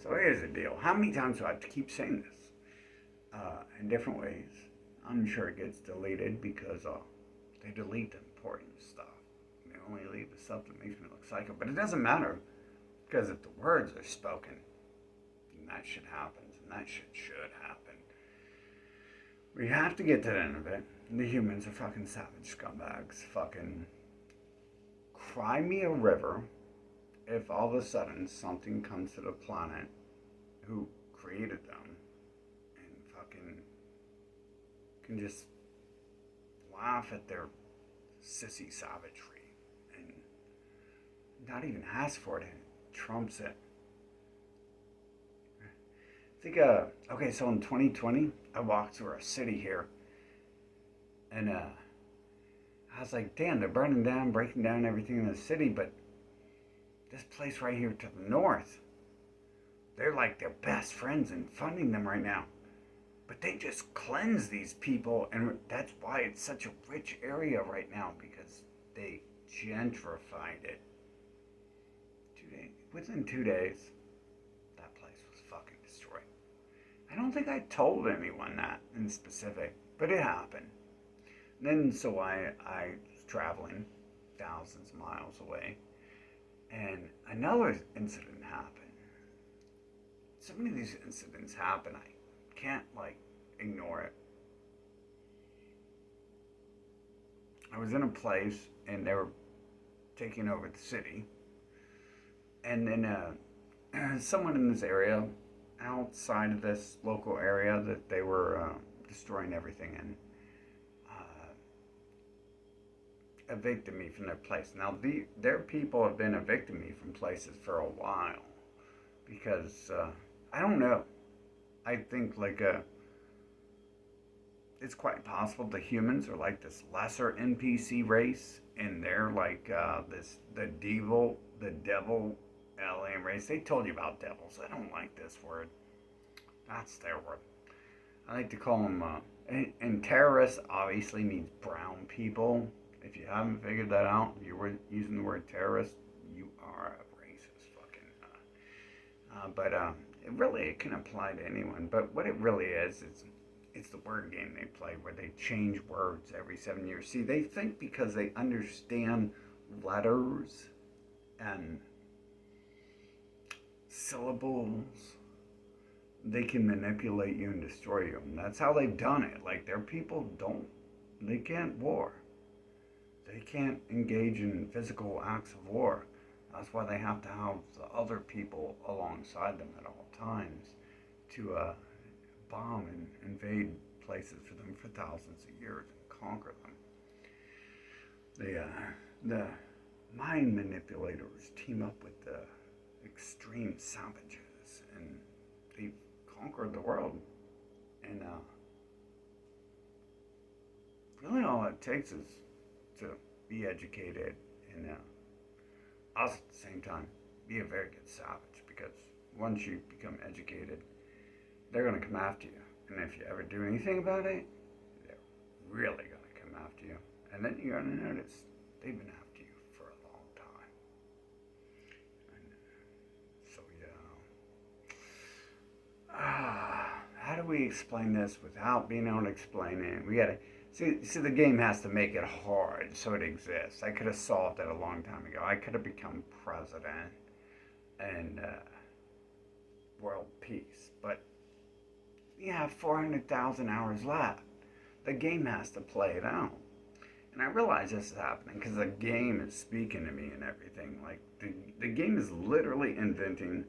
So here's the deal. How many times do I have to keep saying this? In different ways. I'm sure it gets deleted because they delete the important stuff. They only leave the stuff that makes me look psycho. But it doesn't matter because if the words are spoken, then that shit happens, and that shit should happen. We have to get to the end of it. The humans are fucking savage scumbags. Fucking cry me a river if all of a sudden something comes to the planet who created them and fucking can just laugh at their sissy savagery and not even ask for it and trumps it. I think, okay, so in 2020, I walked through a city here and I was like, damn, they're burning down, breaking down everything in the city, but this place right here to the north, they're like their best friends and funding them right now. But they just cleanse these people, and that's why it's such a rich area right now, because they gentrified it. Within 2 days, that place was fucking destroyed. I don't think I told anyone that in specific, but it happened. And then so I was traveling thousands of miles away, and another incident happened. So many of these incidents happen, I can't ignore it. I was in a place and they were taking over the city, and then someone in this area, outside of this local area that they were destroying everything in, evicted me from their place. Now their people have been evicting me from places for a while because I don't know. I think it's quite possible the humans are like this lesser NPC race, and they're like the devil alien race. They told you about devils. I don't like this word. That's their word. I like to call them and terrorists obviously means brown people. If you haven't figured that out, if you were using the word terrorist, you are a racist fucking. But it can apply to anyone. But what it really is, it's the word game they play where they change words every 7 years. See, they think because they understand letters and syllables, they can manipulate you and destroy you. And that's how they've done it. Like, their people they can't war. They can't engage in physical acts of war. That's why they have to have the other people alongside them at all times to bomb and invade places for them for thousands of years and conquer them. The mind manipulators team up with the extreme savages, and they've conquered the world. And really all it takes is to be educated and also at the same time be a very good savage, because once you become educated, they're going to come after you. And if you ever do anything about it, they're really going to come after you. And then you're going to notice they've been after you for a long time. And so, how do we explain this without being able to explain it? We got to see, the game has to make it hard so it exists. I could have solved it a long time ago. I could have become president and world peace. But you have 400,000 hours left. The game has to play it out. And I realize this is happening because the game is speaking to me and everything. Like, the game is literally inventing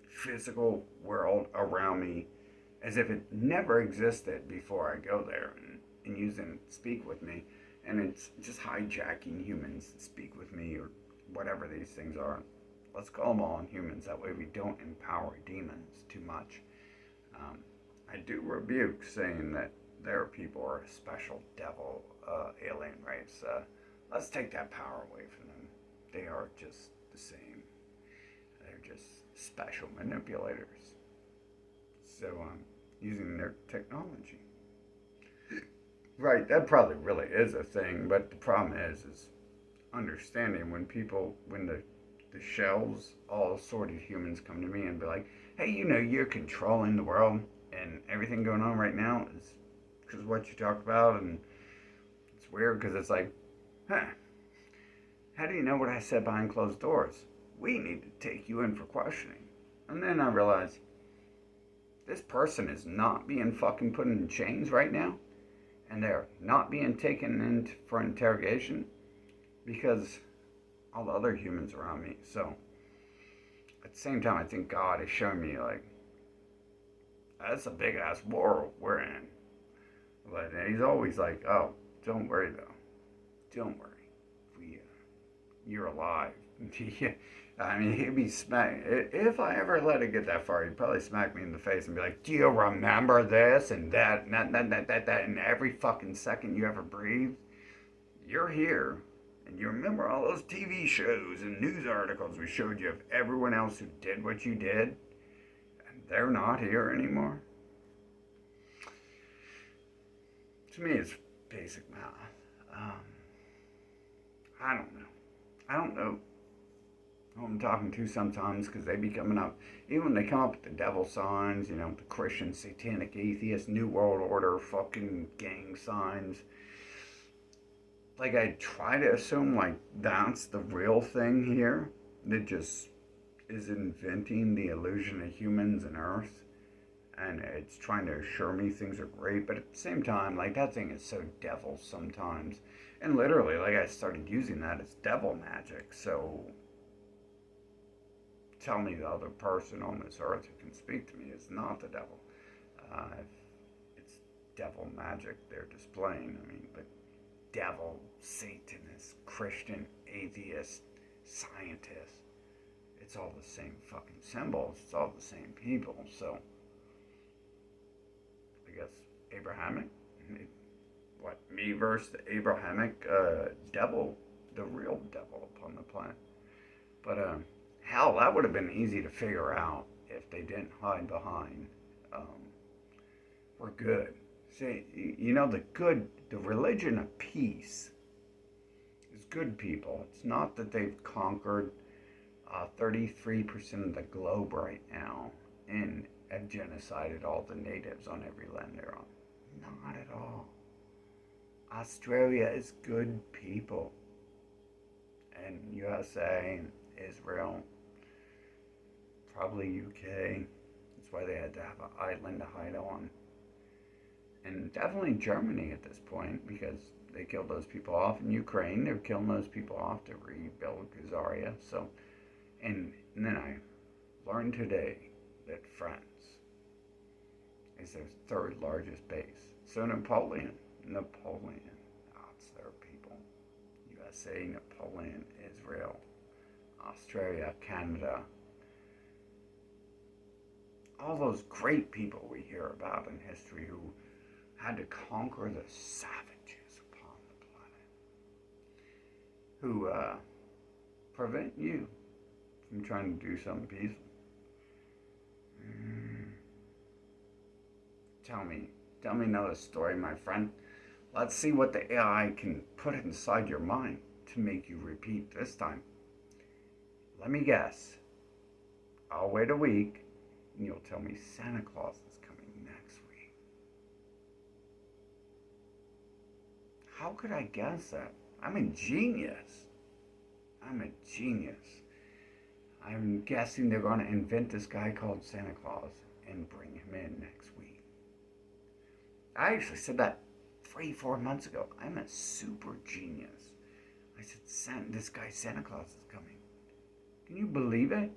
physical world around me as if it never existed before I go there and using speak with me. And it's just hijacking humans to speak with me, or whatever these things are. Let's call them all humans. That way we don't empower demons too much. I do rebuke saying that their people are a special devil alien race. Let's take that power away from them. They are just the same. They're just special manipulators. So using their technology. Right, that probably really is a thing, but the problem is understanding when the the shells, all assorted humans come to me and be like, hey, you're controlling the world and everything going on right now is because of what you talked about. And it's weird because it's like, huh, how do you know what I said behind closed doors? We need to take you in for questioning. And then I realized this person is not being fucking put in chains right now. And they're not being taken in for interrogation because all the other humans around me. So at the same time, I think God is showing me like that's a big ass war we're in. But he's always like, oh, don't worry though, don't worry, you're alive. I mean, he'd be smack. If I ever let it get that far, he'd probably smack me in the face and be like, "Do you remember this and that, and that, and every fucking second you ever breathed, you're here, and you remember all those TV shows and news articles we showed you of everyone else who did what you did, and they're not here anymore." To me, it's basic math. I don't know. I don't know who I'm talking to sometimes because they be coming up, even when they come up with the devil signs, the Christian, satanic, atheist, New World Order, fucking gang signs. Like, I try to assume, like, that's the real thing here that just is inventing the illusion of humans and Earth. And it's trying to assure me things are great, but at the same time, like, that thing is so devil sometimes. And literally, like, I started using that as devil magic, so tell me the other person on this earth who can speak to me is not the devil. If it's devil magic they're displaying, but devil, Satanist, Christian, atheist, scientist, it's all the same fucking symbols, it's all the same people, so I guess Abrahamic, what, me versus the Abrahamic devil, the real devil upon the planet. But hell, that would have been easy to figure out if they didn't hide behind we're good. See, the religion of peace is good people. It's not that they've conquered 33% of the globe right now and have genocided all the natives on every land they're on. Not at all. Australia is good people. And USA, Israel, probably UK. That's why they had to have an island to hide on. And definitely Germany at this point, because they killed those people off in Ukraine. They're killing those people off to rebuild Khazaria. So, and then I learned today that France is their third largest base. So Napoleon, it's their people. USA, Napoleon, Israel, Australia, Canada. All those great people we hear about in history who had to conquer the savages upon the planet, who prevent you from trying to do something peaceful. Tell me another story, my friend. Let's see what the AI can put inside your mind to make you repeat this time. Let me guess. I'll wait a week, and you'll tell me Santa Claus is coming next week. How could I guess that? I'm a genius. I'm guessing they're going to invent this guy called Santa Claus and bring him in next week. I actually said that 3-4 months ago. I'm a super genius. I said, this guy Santa Claus is coming. Can you believe it?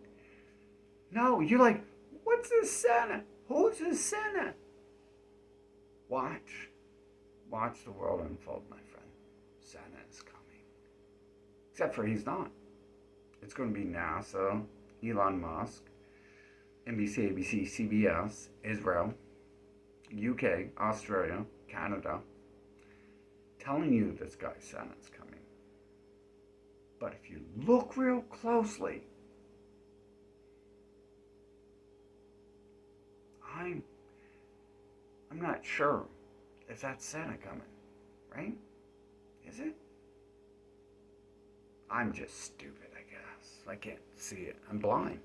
No, you're like, what's this Santa? Who's this Santa? Watch the world unfold, my friend. Santa is coming. Except for he's not. It's going to be NASA, Elon Musk, NBC, ABC, CBS, Israel, UK, Australia, Canada, telling you this guy Santa's coming. But if you look real closely, I'm not sure if that's Santa coming, right? Is it? I'm just stupid, I guess. I can't see it. I'm blind.